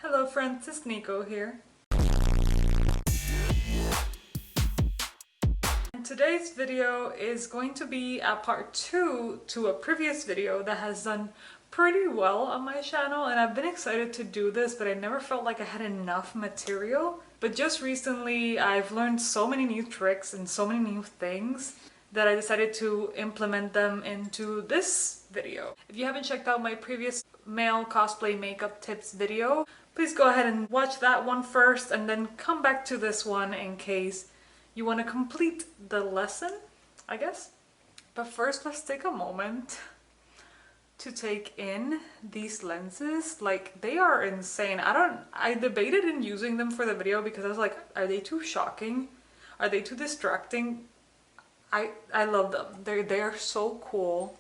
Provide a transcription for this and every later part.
Hello friends, it's Nico here. And today's video is going to be a part 2 to a previous video that has done pretty well on my channel, and I've been excited to do this, but I never felt like I had enough material. But just recently I've learned so many new tricks and so many new things that I decided to implement them into this video. If you haven't checked out my previous male cosplay makeup tips video, please go ahead and watch that one first and then come back to this one in case you want to complete the lesson, I guess. But first, let's take a moment to take in these lenses. Like, they are insane. I debated in using them for the video because I was like, are they too shocking? Are they too distracting? I love them. They are so cool.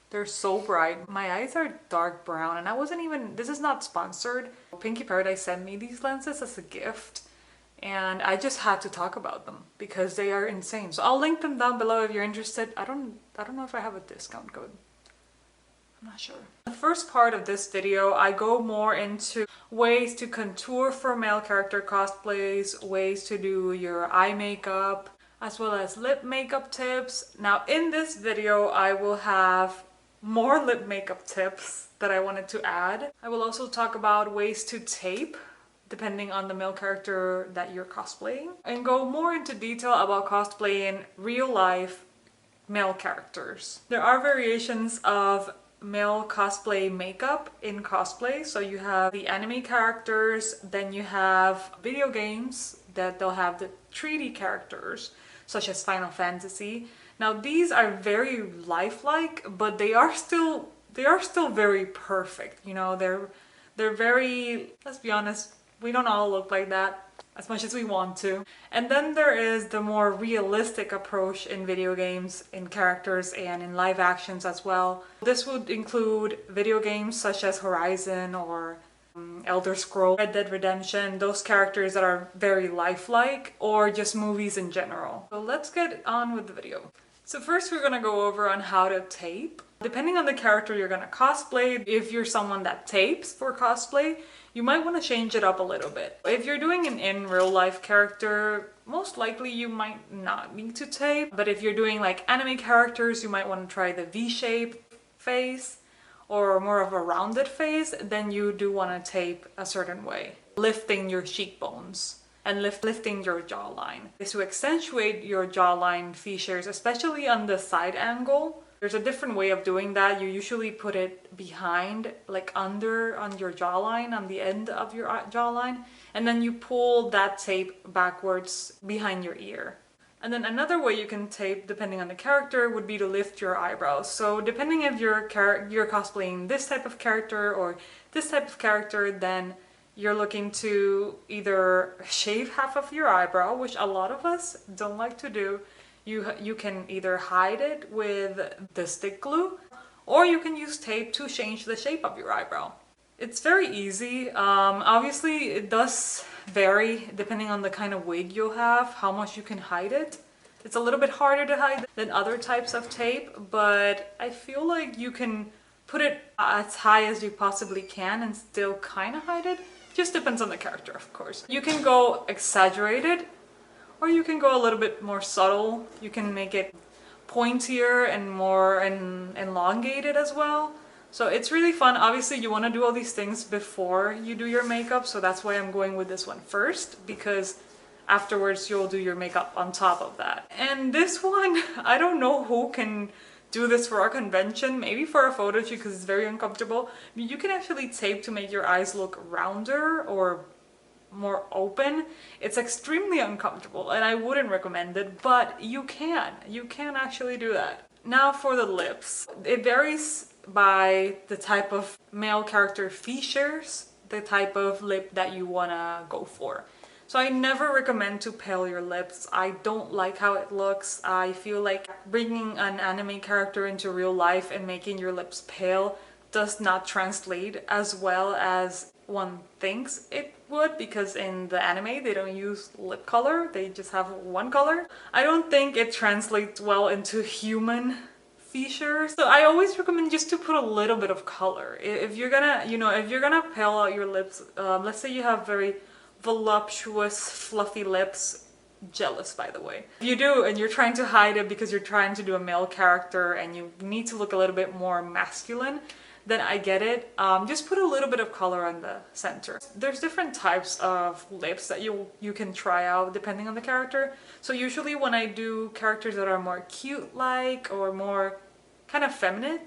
They're so bright. My eyes are dark brown, and I wasn't even, this is not sponsored. Pinky Paradise sent me these lenses as a gift, and I just had to talk about them because they are insane. So I'll link them down below if you're interested. I don't know if I have a discount code. I'm not sure. The first part of this video, I go more into ways to contour for male character cosplays, ways to do your eye makeup, as well as lip makeup tips. Now in this video, I will have more lip makeup tips that I wanted to add. I will also talk about ways to tape depending on the male character that you're cosplaying, and go more into detail about cosplaying real life male characters. There are variations of male cosplay makeup in cosplay. So you have the anime characters, then you have video games that they'll have the 3D characters such as Final Fantasy. Now these are very lifelike, but they are still very perfect. You know, they're very, let's be honest, we don't all look like that as much as we want to. And then there is the more realistic approach in video games, in characters, and in live actions as well. This would include video games such as Horizon or Elder Scrolls, Red Dead Redemption, those characters that are very lifelike, or just movies in general. So let's get on with the video. So first we're gonna go over on how to tape. Depending on the character you're gonna cosplay, if you're someone that tapes for cosplay, you might want to change it up a little bit. If you're doing an in real life character, most likely you might not need to tape. But if you're doing like anime characters, you might want to try the V-shape face or more of a rounded face, then you do want to tape a certain way. Lifting your cheekbones and lifting your jawline is to accentuate your jawline features, especially on the side angle. There's a different way of doing that. You usually put it behind, like under on your jawline, on the end of your jawline, and then you pull that tape backwards behind your ear. And then another way you can tape, depending on the character, would be to lift your eyebrows. So depending if you're cosplaying this type of character or this type of character, then you're looking to either shave half of your eyebrow, which a lot of us don't like to do. You can either hide it with the stick glue, or you can use tape to change the shape of your eyebrow. It's very easy. Obviously it does vary depending on the kind of wig you'll have, how much you can hide it. It's a little bit harder to hide than other types of tape, but I feel like you can put it as high as you possibly can and still kind of hide it. Just depends on the character, of course. You can go exaggerated, or you can go a little bit more subtle. You can make it pointier and more elongated as well. So it's really fun. Obviously you want to do all these things before you do your makeup, so that's why I'm going with this one first, because afterwards you'll do your makeup on top of that. And this one, I don't know who can do this for a convention, maybe for a photo shoot because it's very uncomfortable. You can actually tape to make your eyes look rounder or more open. It's extremely uncomfortable and I wouldn't recommend it, but you can actually do that. Now for the lips. It varies by the type of male character features, the type of lip that you wanna go for. So I never recommend to pale your lips. I don't like how it looks. I feel like bringing an anime character into real life and making your lips pale does not translate as well as one thinks it would, because in the anime they don't use lip color, they just have one color. I don't think it translates well into human features. So I always recommend just to put a little bit of color. If you're gonna, you know, if you're gonna pale out your lips, let's say you have very voluptuous, fluffy lips. Jealous, by the way. If you do and you're trying to hide it because you're trying to do a male character and you need to look a little bit more masculine, then I get it. Just put a little bit of color on the center. There's different types of lips that you can try out depending on the character. So usually when I do characters that are more cute-like or more kind of feminine,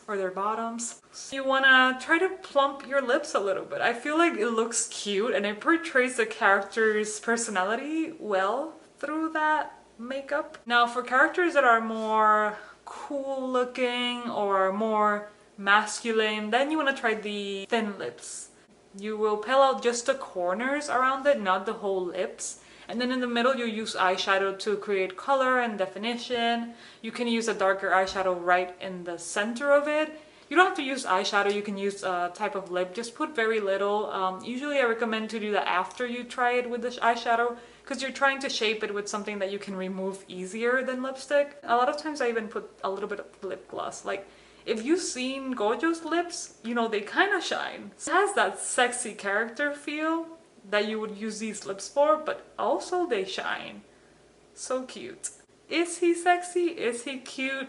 or their bottoms, you want to try to plump your lips a little bit. I feel like it looks cute and it portrays the character's personality well through that makeup. Now for characters that are more cool looking or more masculine, then you want to try the thin lips. You will pale out just the corners around it, not the whole lips. And then in the middle, you use eyeshadow to create color and definition. You can use a darker eyeshadow right in the center of it. You don't have to use eyeshadow, you can use a type of lip. Just put very little. Usually I recommend to do that after you try it with the eyeshadow because you're trying to shape it with something that you can remove easier than lipstick. A lot of times I even put a little bit of lip gloss. Like, if you've seen Gojo's lips, you know, they kind of shine. It has that sexy character feel that you would use these lips for, but also they shine. So cute. Is he sexy? Is he cute?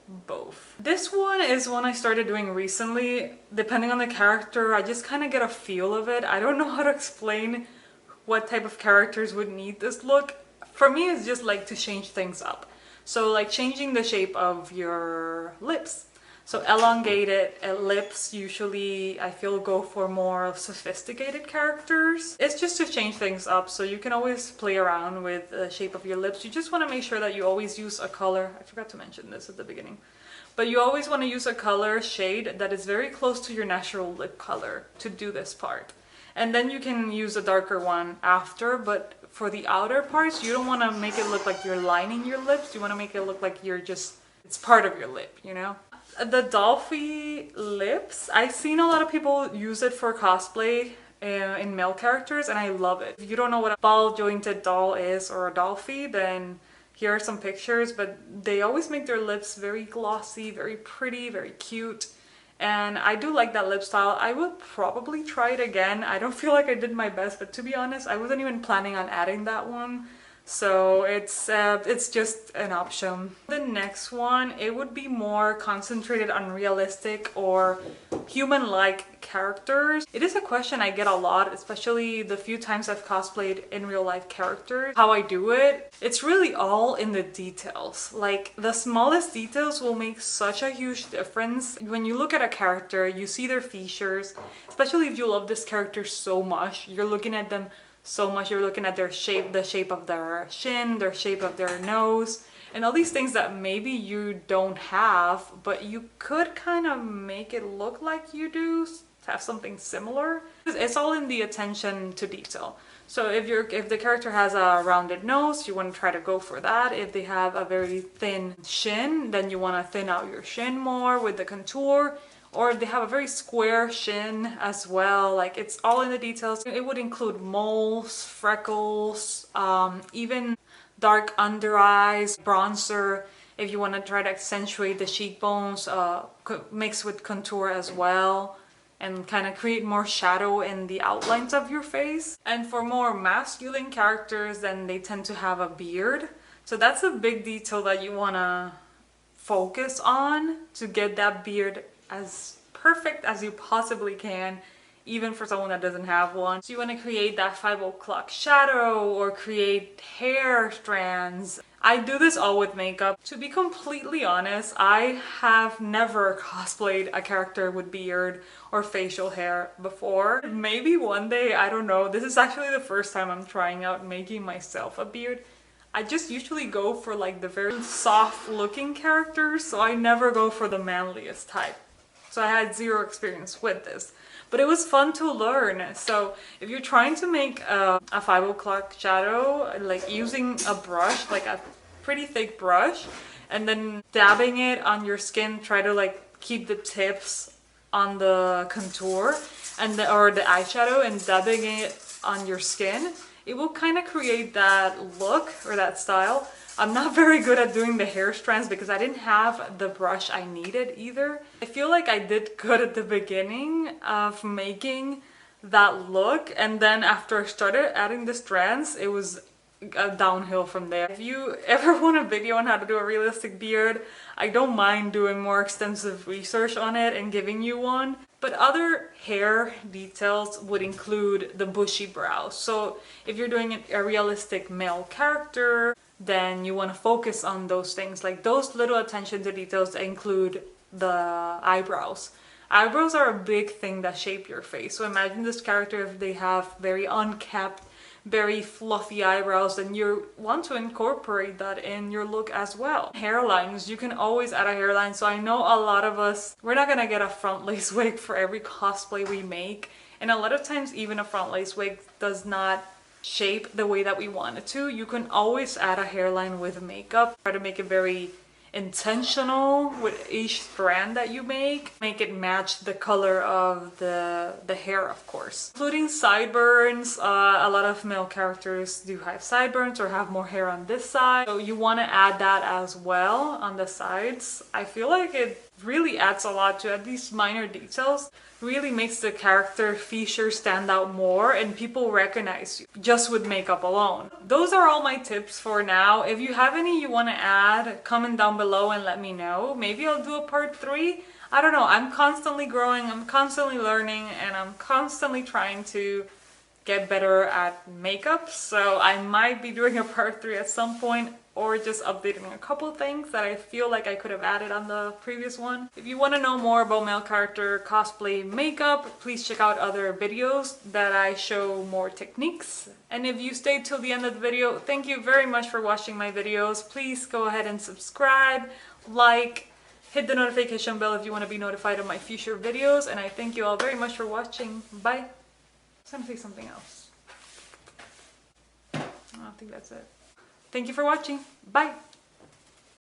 Both. This one is one I started doing recently. Depending on the character, I just kind of get a feel of it. I don't know how to explain what type of characters would need this look. For me, it's just like to change things up. So like changing the shape of your lips. So elongated lips usually I feel go for more sophisticated characters. It's just to change things up, so you can always play around with the shape of your lips. You just want to make sure that you always use a color. I forgot to mention this at the beginning. But you always want to use a color shade that is very close to your natural lip color to do this part. And then you can use a darker one after, but for the outer parts, you don't want to make it look like you're lining your lips. You want to make it look like you're just, it's part of your lip, you know? The Dolphy lips, I've seen a lot of people use it for cosplay in male characters, and I love it. If you don't know what a ball jointed doll is or a Dolphy, then here are some pictures, but they always make their lips very glossy, very pretty, very cute. And I do like that lip style. I would probably try it again. I don't feel like I did my best, but to be honest, I wasn't even planning on adding that one. So it's just an option. The next one, it would be more concentrated on realistic or human-like characters. It is a question I get a lot, especially the few times I've cosplayed in real life characters. How I do it, it's really all in the details. Like the smallest details will make such a huge difference. When you look at a character, you see their features, especially if you love this character so much, you're looking at them so much, you're looking at their shape, the shape of their chin, their shape of their nose, and all these things that maybe you don't have, but you could kind of make it look like you do, have something similar. It's all in the attention to detail. So if the character has a rounded nose, you want to try to go for that. If they have a very thin shin, then you want to thin out your shin more with the contour. Or if they have a very square shin as well, like it's all in the details. It would include moles, freckles, even dark under eyes, bronzer, if you want to try to accentuate the cheekbones, mix with contour as well, and kind of create more shadow in the outlines of your face. And for more masculine characters, then they tend to have a beard. So that's a big detail that you want to focus on to get that beard as perfect as you possibly can, even for someone that doesn't have one. So you want to create that 5 o'clock shadow or create hair strands. I do this all with makeup. To be completely honest, I have never cosplayed a character with beard or facial hair before. Maybe one day, I don't know. This is actually the first time I'm trying out making myself a beard. I just usually go for like the very soft looking characters, so I never go for the manliest type. So I had zero experience with this, but it was fun to learn. So if you're trying to make a 5 o'clock shadow, like using a brush, like a pretty thick brush, and then dabbing it on your skin, try to like keep the tips on the contour and or the eyeshadow and dabbing it on your skin, it will kind of create that look or that style. I'm not very good at doing the hair strands because I didn't have the brush I needed either. I feel like I did good at the beginning of making that look, and then after I started adding the strands, it was downhill from there. If you ever want a video on how to do a realistic beard, I don't mind doing more extensive research on it and giving you one. But other hair details would include the bushy brows. So if you're doing a realistic male character, then you want to focus on those things, like those little attention to details that include the eyebrows. Eyebrows are a big thing that shape your face. So imagine this character, if they have very unkept, very fluffy eyebrows, then you want to incorporate that in your look as well. Hairlines, you can always add a hairline. So I know a lot of us, we're not gonna get a front lace wig for every cosplay we make, and a lot of times even a front lace wig does not shape the way that we want it to. You can always add a hairline with makeup. Try to make it very intentional with each strand that you make it match the color of the hair, of course, including sideburns. A lot of male characters do have sideburns or have more hair on this side, so you want to add that as well on the sides. I feel like it really adds a lot to it. These minor details really makes the character features stand out more, and people recognize you just with makeup alone. Those are all my tips for now. If you have any you want to add, comment down below and let me know. Maybe I'll do a part 3. I don't know. I'm constantly growing, I'm constantly learning, and I'm constantly trying to get better at makeup. So I might be doing a part 3 at some point, or just updating a couple things that I feel like I could have added on the previous one. If you want to know more about male character cosplay makeup, please check out other videos that I show more techniques. And if you stayed till the end of the video, thank you very much for watching my videos. Please go ahead and subscribe, like, hit the notification bell if you want to be notified of my future videos, and I thank you all very much for watching. Bye. I was gonna say something else. I don't think that's it. Thank you for watching. Bye!